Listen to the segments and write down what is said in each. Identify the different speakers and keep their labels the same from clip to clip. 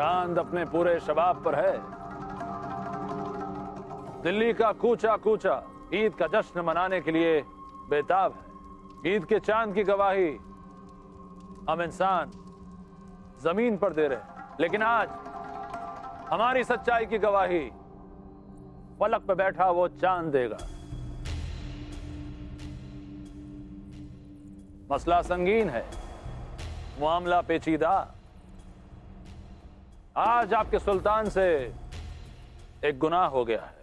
Speaker 1: चांद अपने पूरे शबाब पर है। दिल्ली का कूचा कूचा ईद का जश्न मनाने के लिए बेताब है। ईद के चांद की गवाही हम इंसान जमीन पर दे रहे हैं, लेकिन आज हमारी सच्चाई की गवाही फलक पे बैठा वो चांद देगा। मसला संगीन है, मामला पेचीदा। आज आपके सुल्तान से एक गुनाह हो गया है।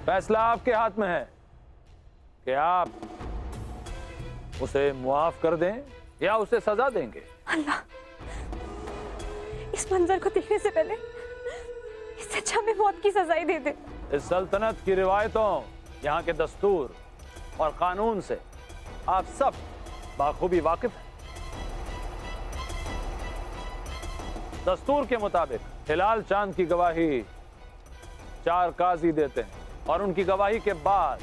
Speaker 1: फैसला आपके हाथ में है कि आप उसे मुआफ कर दें या उसे सजा देंगे।
Speaker 2: अल्लाह, इस मंजर को देखने से पहले इससे अच्छा हमें मौत की सजा ही दे दे।
Speaker 1: इस सल्तनत की रिवायतों, यहाँ के दस्तूर और कानून से आप सब बाखूबी वाकिफ हैं। दस्तूर के मुताबिक हिलाल चांद की गवाही 4 काजी देते हैं और उनकी गवाही के बाद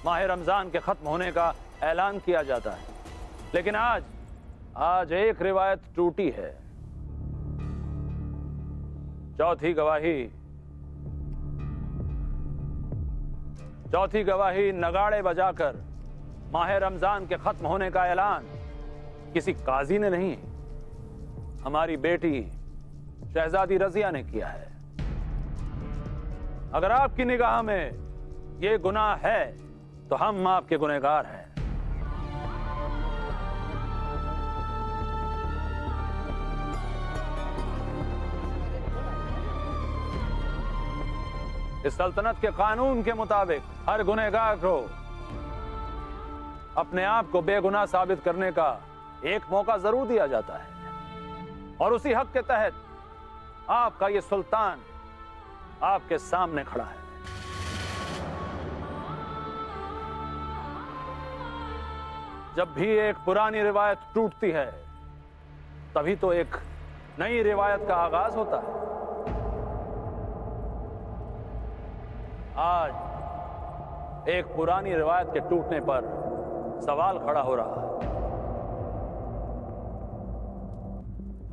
Speaker 1: माह रमजान के खत्म होने का ऐलान किया जाता है। लेकिन आज एक रिवायत टूटी है। चौथी गवाही नगाड़े बजाकर माह रमजान के खत्म होने का ऐलान किसी काजी ने नहीं, हमारी बेटी शहजादी रजिया ने किया है। अगर आपकी निगाह में ये गुनाह है तो हम आपके गुनहगार हैं। इस सल्तनत के कानून के मुताबिक हर गुनहगार को अपने आप को बेगुनाह साबित करने का एक मौका जरूर दिया जाता है, और उसी हक के तहत आपका ये सुल्तान आपके सामने खड़ा है। जब भी एक पुरानी रिवायत टूटती है, तभी तो एक नई रिवायत का आगाज होता है। आज एक पुरानी रिवायत के टूटने पर सवाल खड़ा हो रहा है,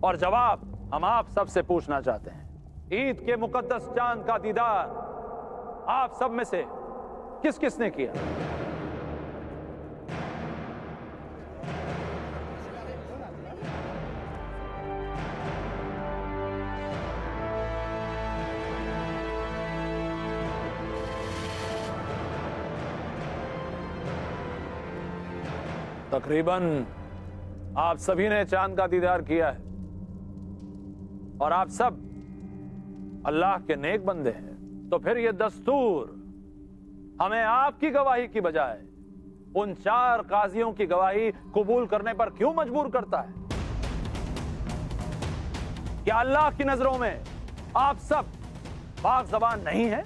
Speaker 1: और जवाब हम आप सबसे पूछना चाहते हैं। ईद के मुकद्दस चांद का दीदार आप सब में से किस किसने किया? तकरीबन आप सभी ने चांद का दीदार किया है, और आप सब अल्लाह के नेक बंदे हैं। तो फिर ये दस्तूर हमें आपकी गवाही की बजाय उन 4 काजियों की गवाही कबूल करने पर क्यों मजबूर करता है? क्या अल्लाह की नजरों में आप सब पाक ज़बान नहीं है?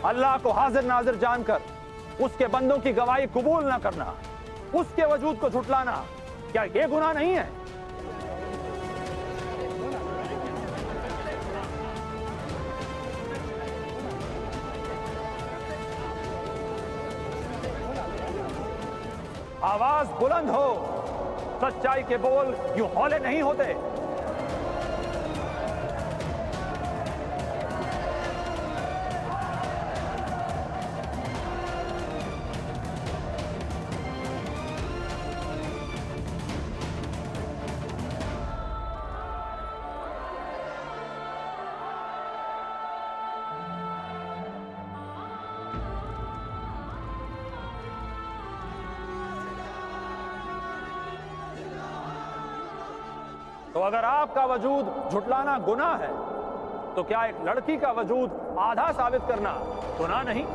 Speaker 1: अल्लाह को हाजिर नाजिर जानकर उसके बंदों की गवाही कबूल ना करना, उसके वजूद को झुटलाना, क्या यह गुनाह नहीं है? आवाज बुलंद हो, सच्चाई के बोल यूं हौले नहीं होते। तो अगर आपका वजूद झुटलाना गुनाह है, तो क्या एक लड़की का वजूद आधा साबित करना गुनाह नहीं?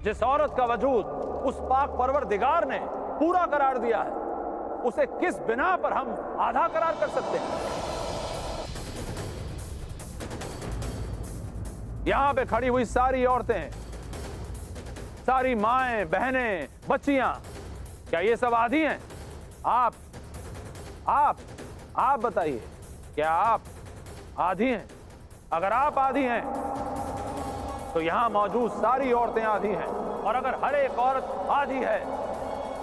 Speaker 1: जिस औरत का वजूद उस पाक परवरदिगार ने पूरा करार दिया है, उसे किस बिना पर हम आधा करार कर सकते हैं? यहां पे खड़ी हुई सारी औरतें, सारी माएं, बहनें, बच्चियां, क्या ये सब आधी हैं? आप बताइए, क्या आप आधी हैं? अगर आप आधी हैं तो यहां मौजूद सारी औरतें आधी हैं, और अगर हर एक औरत आधी है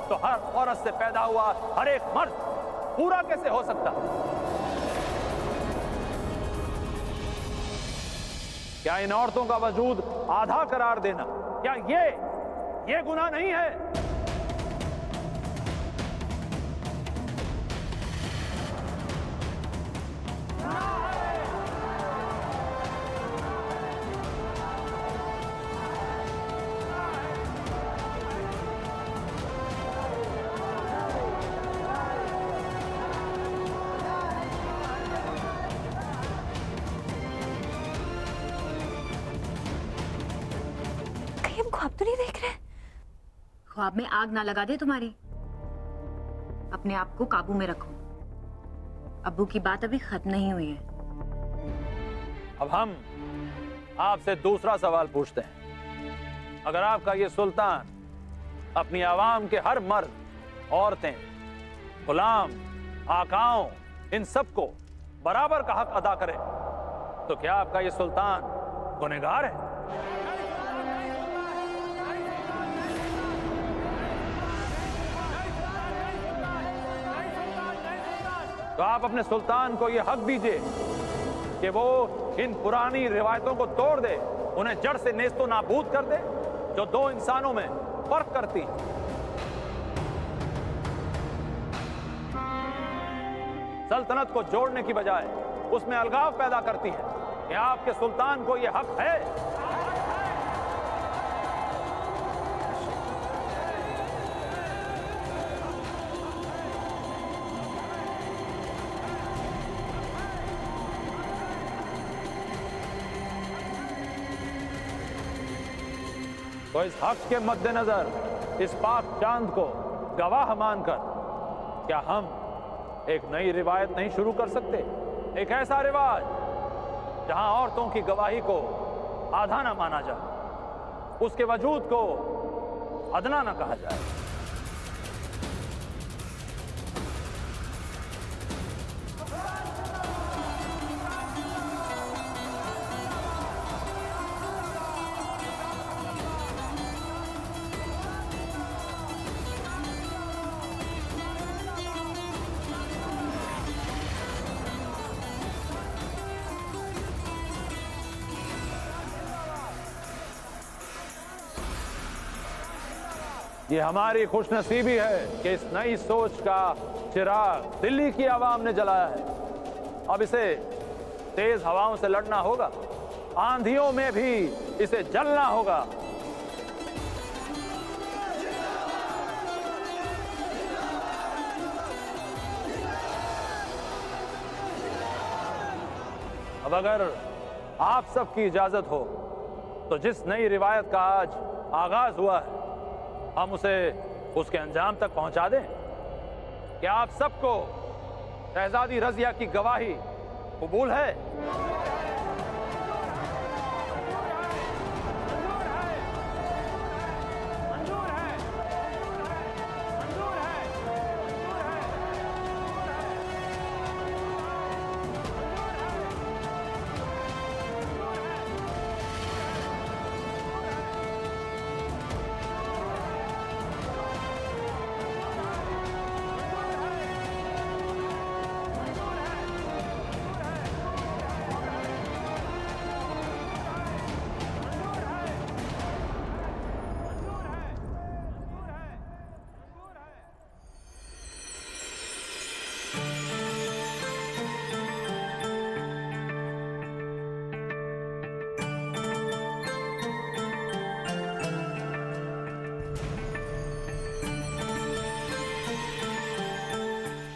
Speaker 1: तो हर औरत से पैदा हुआ हर एक मर्द पूरा कैसे हो सकता? क्या इन औरतों का वजूद आधा करार देना, क्या ये गुनाह नहीं है?
Speaker 2: हम ख्वाब तो नहीं देख रहे?
Speaker 3: ख्वाब में आग ना लगा दे तुम्हारी। अपने आप को काबू में रखो। अब्बू की बात अभी खत्म नहीं हुई है।
Speaker 1: अब हम आपसे दूसरा सवाल पूछते हैं। अगर आपका ये सुल्तान अपनी आवाम के हर मर्द, औरतें, गुलाम, आकाओं, इन सबको बराबर का हक अदा करे, तो क्या आपका ये सुल्तान गुनहगार है? तो आप अपने सुल्तान को यह हक दीजिए कि वो इन पुरानी रिवायतों को तोड़ दे, उन्हें जड़ से नेस्तो नाबूद कर दे, जो दो इंसानों में फर्क करती है। सल्तनत को जोड़ने की बजाय उसमें अलगाव पैदा करती है। क्या आपके सुल्तान को यह हक है? तो इस हक के मद्देनजर इस पाक चांद को गवाह मानकर क्या हम एक नई रिवायत नहीं शुरू कर सकते? एक ऐसा रिवाज जहां औरतों की गवाही को आधा ना माना जाए, उसके वजूद को अदना ना कहा जाए। ये हमारी खुशनसीबी है कि इस नई सोच का चिराग दिल्ली की आवाम ने जलाया है। अब इसे तेज हवाओं से लड़ना होगा, आंधियों में भी इसे जलना होगा। अब अगर आप सबकी इजाजत हो तो जिस नई रिवायत का आज आगाज हुआ है, हम उसे उसके अंजाम तक पहुंचा दें। क्या आप सबको शहजादी रजिया की गवाही कबूल है?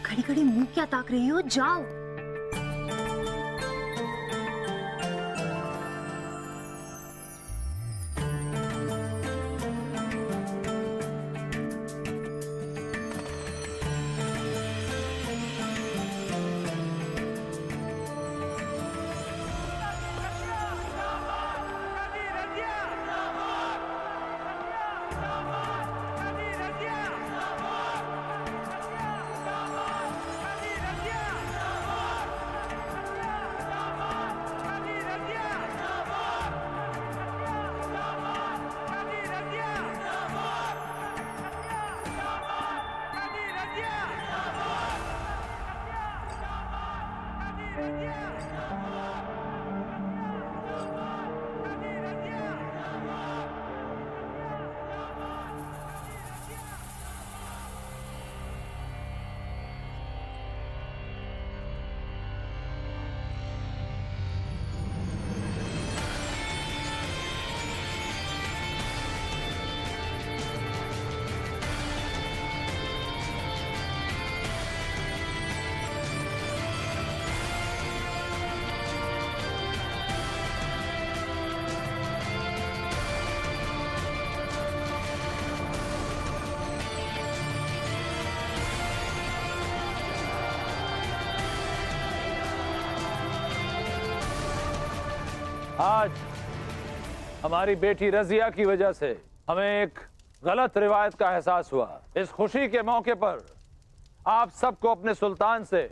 Speaker 3: खड़ी खड़ी मुंह क्या ताक रही हो? जाओ।
Speaker 1: आज हमारी बेटी रजिया की वजह से हमें एक गलत रिवायत का एहसास हुआ। इस खुशी के मौके पर आप सबको अपने सुल्तान से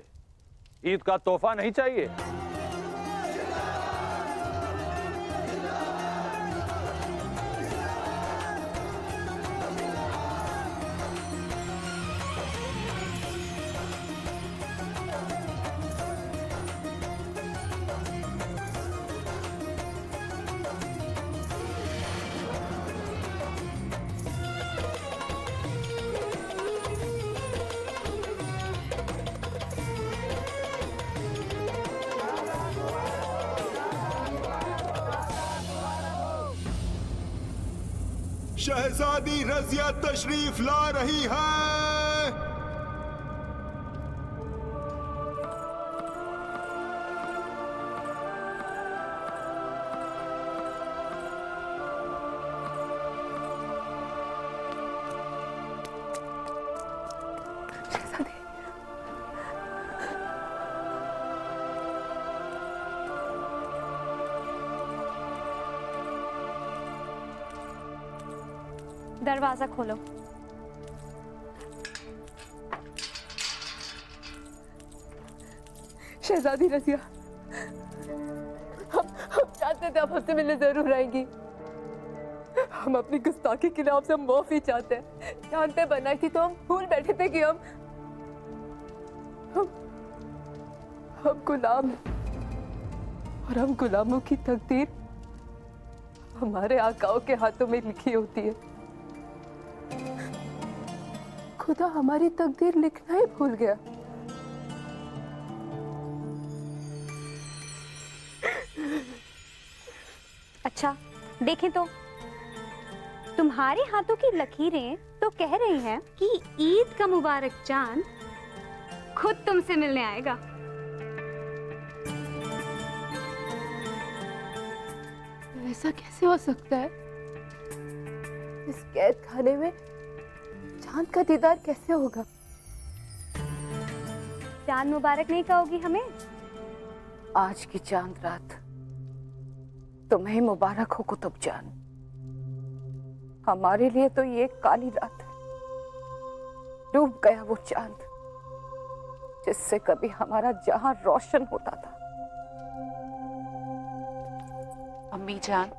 Speaker 1: ईद का तोहफा नहीं चाहिए?
Speaker 4: शहजादी रजिया तशरीफ ला रही है।
Speaker 2: दरवाजा खोलो।
Speaker 5: शहजादी रजिया, हम चाहते थे आप हमसे मिलने जरूर आएंगी। हम अपनी गुस्ताखी के लिए आपसे माफी चाहते हैं। जानते बनाई थी तो हम भूल बैठे थे कि हम गुलाम हैं और हम गुलामों की तकदीर हमारे आकाओं के हाथों में लिखी होती है। खुदा हमारी तकदीर लिखना ही भूल गया।
Speaker 2: अच्छा देखें तो तुम्हारे हाथों की लकीरें तो कह रही हैं कि ईद का मुबारक चांद खुद तुमसे मिलने आएगा।
Speaker 5: ऐसा कैसे हो सकता है? इस कैद खाने में चांद का दीदार कैसे होगा?
Speaker 2: चांद मुबारक नहीं कहोगी हमें?
Speaker 5: आज की चांद रात तुम्हें मुबारक हो कुतुब जान। हमारे लिए तो ये काली रात है। डूब गया वो चांद जिससे कभी हमारा जहां रोशन होता था।
Speaker 6: अम्मी जान,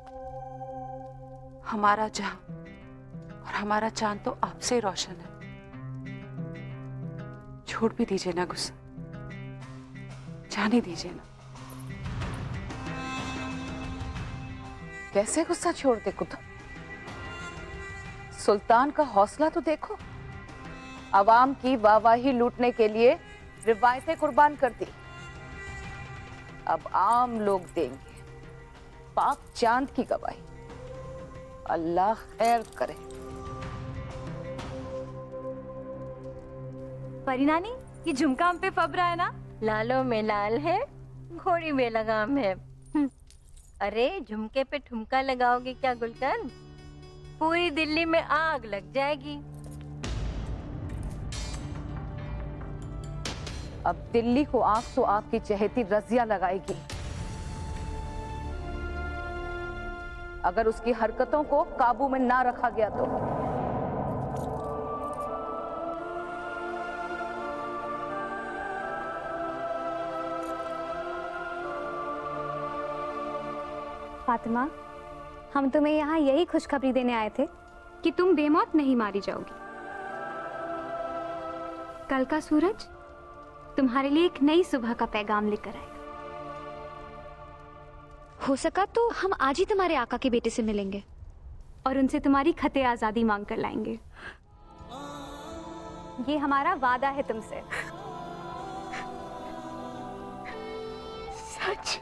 Speaker 6: हमारा जहां और हमारा चांद तो आपसे रोशन है। छोड़ भी दीजिए ना गुस्सा, जाने दीजिए ना।
Speaker 5: कैसे गुस्सा छोड़ दे कुतुब? सुल्तान का हौसला तो देखो। अवाम की वाहवाही लूटने के लिए रिवायतें कुर्बान कर दी। अब आम लोग देंगे पाक चांद की गवाही। अल्लाह खैर करे।
Speaker 3: परिनानी, ये झुमका हम पे फब रहा है ना?
Speaker 7: लालों में लाल है, घोड़ी में लगाम है। अरे झुमके पे ठुमका लगाओगे क्या गुलशन? पूरी दिल्ली में आग लग जाएगी।
Speaker 5: अब दिल्ली को आग तो आपकी चहेती रजिया लगाएगी। अगर उसकी हरकतों को काबू में ना रखा गया तो।
Speaker 2: फातिमा, हम तुम्हें यहाँ यही खुशखबरी देने आए थे कि तुम बेमौत नहीं मारी जाओगी। कल का सूरज तुम्हारे लिए एक नई सुबह का पैगाम लेकर आएगा। हो सका तो हम आज ही तुम्हारे आका के बेटे से मिलेंगे और उनसे तुम्हारी खते आजादी मांग कर लाएंगे। ये हमारा वादा है तुमसे।
Speaker 5: सच?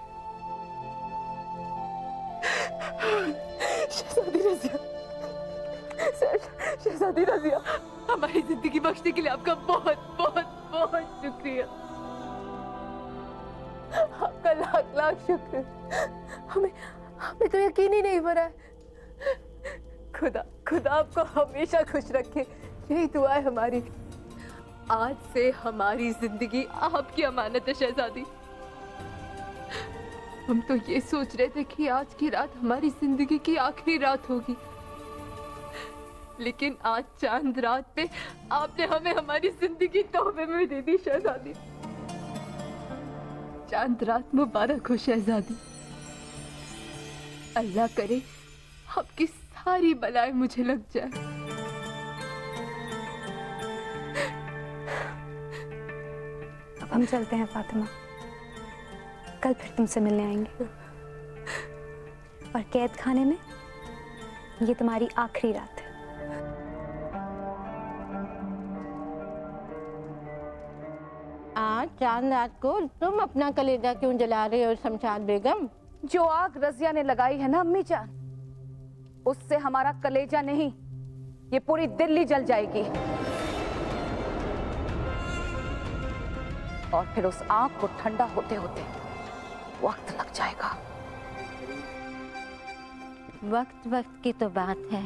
Speaker 5: शहजादी रजिया, शहजादी रजिया, हमारी जिंदगी बख्शने के लिए आपका बहुत बहुत बहुत शुक्रिया। आपका लाख लाख शुक्र। हमें तो यकीन ही नहीं हो रहा है। खुदा आपको हमेशा खुश रखे, यही दुआ है हमारी। आज से हमारी जिंदगी आपकी अमानत है शहजादी।
Speaker 6: हम तो ये सोच रहे थे कि आज की रात हमारी जिंदगी की आखिरी रात होगी, लेकिन आज चांद रात पे आपने हमें हमारी जिंदगी तोहफे में दे दी शहजादी। चांद रात मुबारक हो शहजादी। अल्लाह करे आपकी सारी बलाएं मुझे लग जाए।
Speaker 2: अब हम चलते हैं फातिमा, कल फिर तुमसे मिलने आएंगे। और कैद खाने में ये तुम्हारी आखिरी रात है।
Speaker 7: आज चांद रात को तुम अपना कलेजा क्यों जला रहे हो शमशाद बेगम?
Speaker 5: जो आग रजिया ने लगाई है ना अम्मी जान, उससे हमारा कलेजा नहीं, ये पूरी दिल्ली जल जाएगी। और फिर उस आग को ठंडा होते होते वक्त लग जाएगा।
Speaker 7: वक्त वक्त की तो बात है,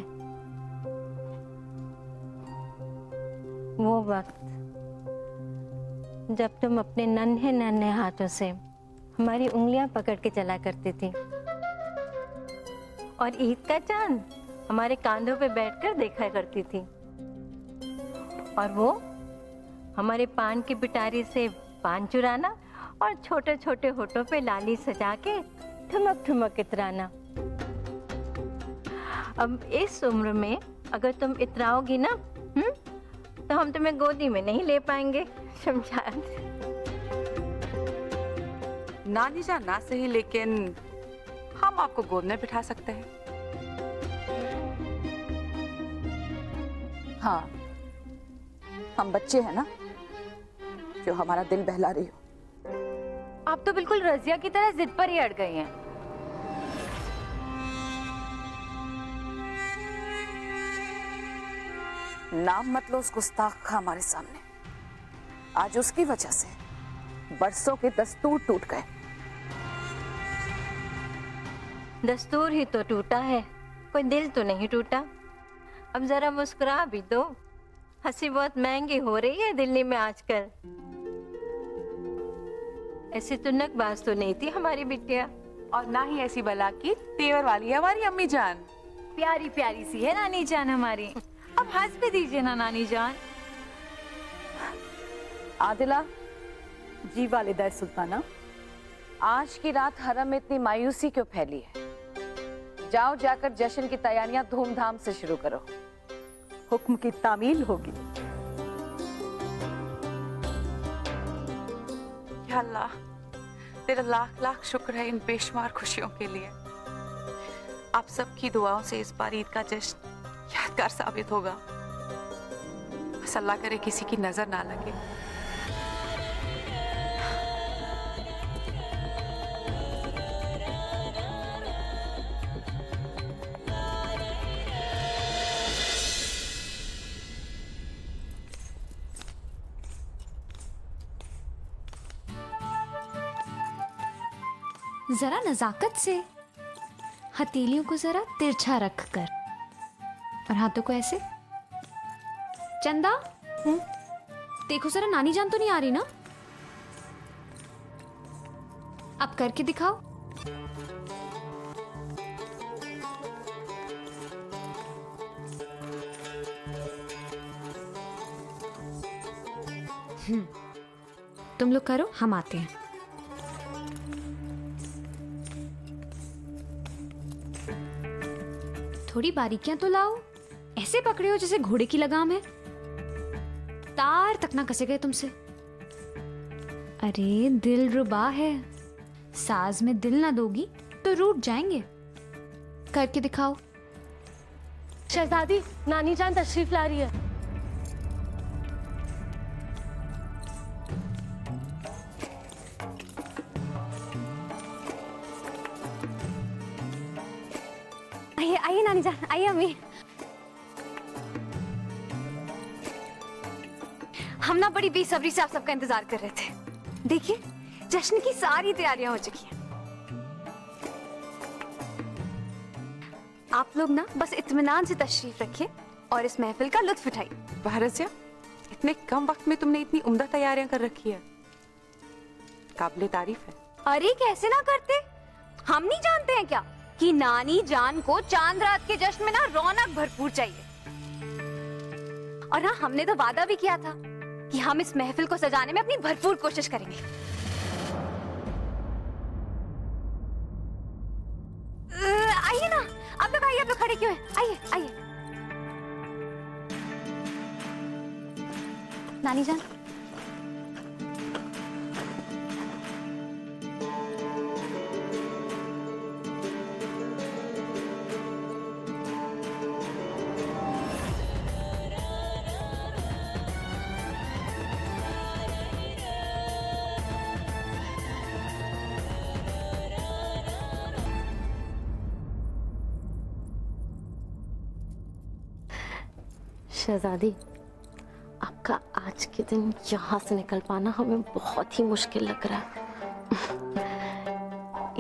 Speaker 7: वो वक्त जब तुम अपने नन्हे नन्हे हाथों से हमारी उंगलियां पकड़ के चला करती थी, और ईद का चांद हमारे कांधों पे बैठकर देखा करती थी, और वो हमारे पान की पिटारी से पान चुराना और छोटे छोटे होठों पे लाली सजा के ठुमक ठुमक इतराना। अब इस उम्र में अगर तुम इतराओगी ना, तो हम तुम्हें गोदी में नहीं ले पाएंगे शमशाद।
Speaker 6: नानी जान ना सही, लेकिन हम आपको गोद में बिठा सकते हैं।
Speaker 5: हाँ, हम बच्चे हैं ना जो हमारा दिल बहला रही हो।
Speaker 3: आप तो बिल्कुल रजिया की तरह जिद पर ही अड़ गई हैं।
Speaker 5: नाम मत लो उस गुस्ताख का हमारे सामने। आज उसकी वजह से बरसों के दस्तूर टूट गए।
Speaker 7: दस्तूर ही तो टूटा है, कोई दिल तो नहीं टूटा। अब जरा मुस्कुरा भी दो, हंसी बहुत महंगी हो रही है दिल्ली में आजकल। ऐसी तुनकबाज तो नहीं थी हमारी बिटिया,
Speaker 6: और ना ही ऐसी बला की तेवर वाली है हमारी अम्मी जान।
Speaker 3: प्यारी प्यारी सी है नानी जान हमारी। अब हंस भी दीजिए ना नानी जान।
Speaker 5: आदिला,
Speaker 8: जी वालिदा सुल्ताना।
Speaker 5: आज की रात हरम में इतनी मायूसी क्यों फैली है? जाओ जाकर जश्न की तैयारियां धूमधाम से शुरू करो।
Speaker 8: हुक्म की तामील होगी।
Speaker 6: या अल्लाह, तेरा लाख लाख शुक्र है इन बेशुमार खुशियों के लिए। आप सबकी दुआओं से इस बार ईद का जश्न यादगार साबित होगा। बस अल्लाह करे किसी की नजर ना लगे।
Speaker 2: जरा नजाकत से हथेलियों को जरा तिरछा रख कर और हाथों को ऐसे। चंदा, देखो जरा नानी जान तो नहीं आ रही ना? अब करके दिखाओ। तुम लोग करो, हम आते हैं। थोड़ी बारीकियां तो लाओ। ऐसे पकड़े हो जैसे घोड़े की लगाम है। तार तक ना कसे गए तुमसे। अरे दिल रुबा है, साज में दिल ना दोगी तो रूठ जाएंगे। करके दिखाओ।
Speaker 7: शहजादी, नानी जान तशरीफ ला रही है।
Speaker 2: आइए आइए नानी जान, आइए अम्मी। हम ना बड़ी बेसब्री से आप सबका इंतजार कर रहे थे। देखिए, जश्न की सारी तैयारियां हो चुकी हैं। आप लोग ना बस इत्मीनान से तशरीफ रखिए और इस महफिल का लुत्फ उठाइए।
Speaker 6: भारत, इतने कम वक्त में तुमने इतनी उम्दा तैयारियां कर रखी है, काबिले तारीफ है।
Speaker 2: अरे कैसे ना करते, हम नहीं जानते हैं क्या कि नानी जान को चांद रात के जश्न में ना रौनक भरपूर चाहिए। और हाँ, हमने तो वादा भी किया था कि हम इस महफिल को सजाने में अपनी भरपूर कोशिश करेंगे। आइए ना, आप लोग आइए, आप लोग खड़े क्यों हैं? आइए आइए। नानी जान,
Speaker 7: शहजादी, आपका आज के दिन यहाँ से निकल पाना हमें बहुत ही मुश्किल लग रहा है।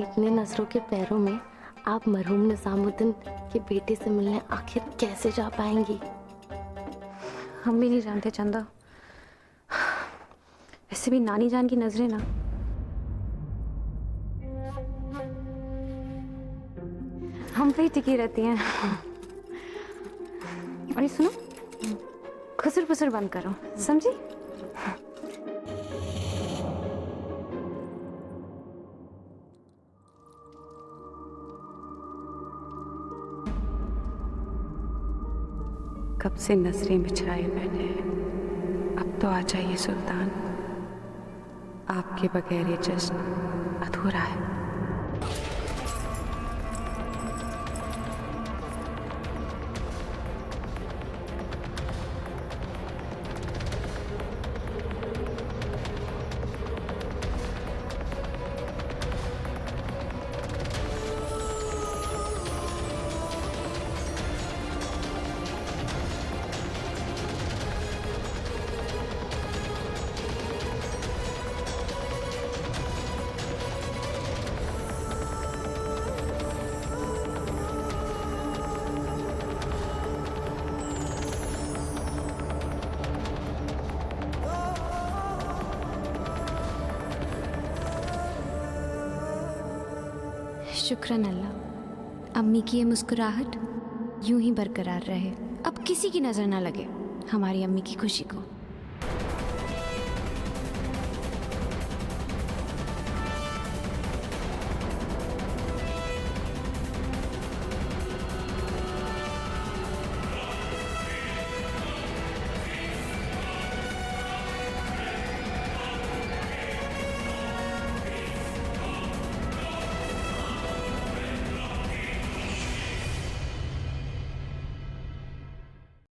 Speaker 7: इतने नजरों के पैरों में आप मरहूम निजामुद्दीन के बेटे से मिलने आखिर कैसे जा पाएंगी?
Speaker 2: हम भी नहीं जानते चंदा। वैसे भी नानी जान की नजरें ना हम पे ही टिकी रहती हैं। और ये सुनो, खुसर फुसर बंद करो, समझी?
Speaker 6: कब से नजरें बिछाए मैंने, अब तो आ जाइए सुल्तान। आपके बगैर ये जश्न अधूरा है।
Speaker 2: शुक्रान अल्लाह, अम्मी की ये मुस्कुराहट यूं ही बरकरार रहे। अब किसी की नजर ना लगे हमारी अम्मी की खुशी को।